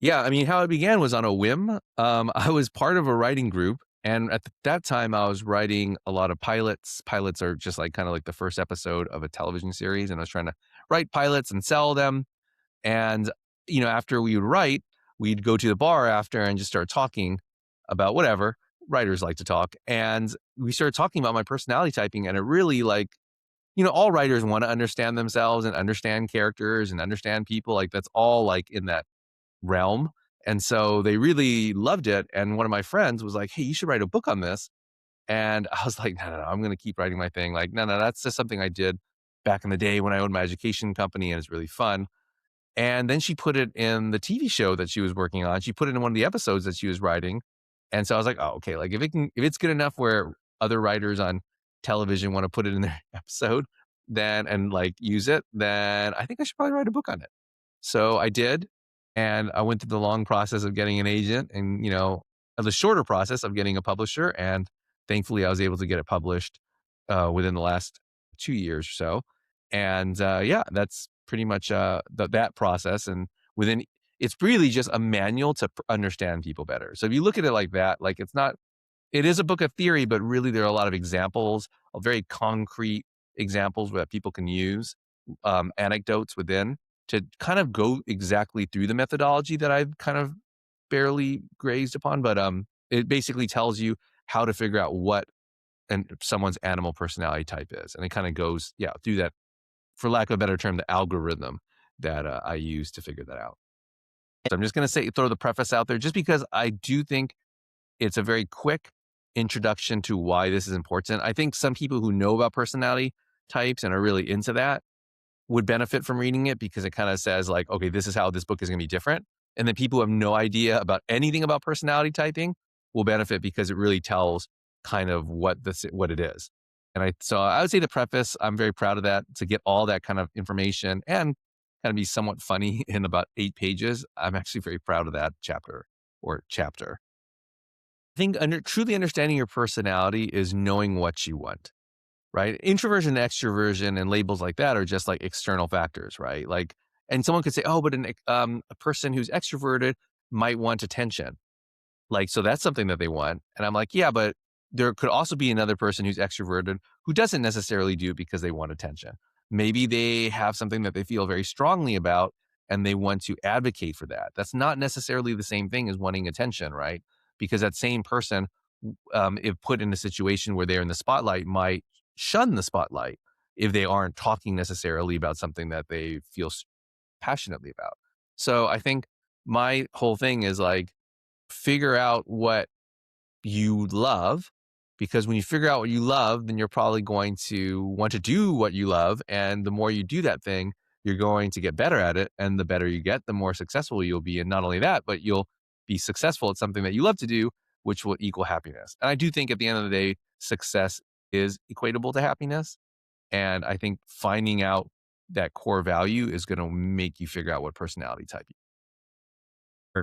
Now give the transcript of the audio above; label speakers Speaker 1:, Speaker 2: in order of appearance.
Speaker 1: Yeah, I mean, how it began was on a whim. I was part of a writing group, and at that time, I was writing a lot of pilots. Pilots are just like kind of like the first episode of a television series, and I was trying to write pilots and sell them. And after we would write, we'd go to the bar after and just start talking about whatever. Writers like to talk, and we started talking about my personality typing, and it really all writers want to understand themselves and understand characters and understand people. Like that's all like in that realm. And so they really loved it. And one of my friends was like, "Hey, you should write a book on this." And I was like, "No, no, no, I'm going to keep writing my thing." Like, no, no, that's just something I did back in the day when I owned my education company and it's really fun. And then she put it in the TV show that she was working on. She put it in one of the episodes that she was writing. And so I was like, "Oh, okay. Like if it's good enough where other writers on television want to put it in their episode, then and like use it, then I think I should probably write a book on it." So I did, and I went through the long process of getting an agent and, the shorter process of getting a publisher. And thankfully, I was able to get it published within the last 2 years or so. And yeah, that's pretty much that process. And within, it's really just a manual to understand people better. So if you look at it like that, like it is a book of theory, but really there are a lot of examples, of very concrete examples that people can use, anecdotes within to kind of go exactly through the methodology that I've kind of barely grazed upon. But it basically tells you how to figure out what someone's animal personality type is, and it kind of goes through that, for lack of a better term, the algorithm that I use to figure that out. So I'm just going to throw the preface out there, just because I do think it's a very quick introduction to why this is important. I think some people who know about personality types and are really into that would benefit from reading it, because it kind of says like, okay, this is how this book is going to be different. And then people who have no idea about anything about personality typing will benefit, because it really tells kind of what it is. So I would say the preface, I'm very proud of that, to get all that kind of information and kind of be somewhat funny in about 8 pages. I'm actually very proud of that chapter. I think truly understanding your personality is knowing what you want, right? Introversion and extroversion and labels like that are just like external factors, right? Like, and someone could say, "Oh, but a person who's extroverted might want attention." Like, so that's something that they want. And I'm like, yeah, but there could also be another person who's extroverted who doesn't necessarily do it because they want attention. Maybe they have something that they feel very strongly about and they want to advocate for that. That's not necessarily the same thing as wanting attention, right? Because that same person, if put in a situation where they're in the spotlight, might shun the spotlight if they aren't talking necessarily about something that they feel passionately about. So I think my whole thing is like, figure out what you love, because when you figure out what you love, then you're probably going to want to do what you love. And the more you do that thing, you're going to get better at it. And the better you get, the more successful you'll be. And not only that, but you'll be successful at something that you love to do, which will equal happiness. And I do think at the end of the day, success is equatable to happiness. And I think finding out that core value is going to make you figure out what personality type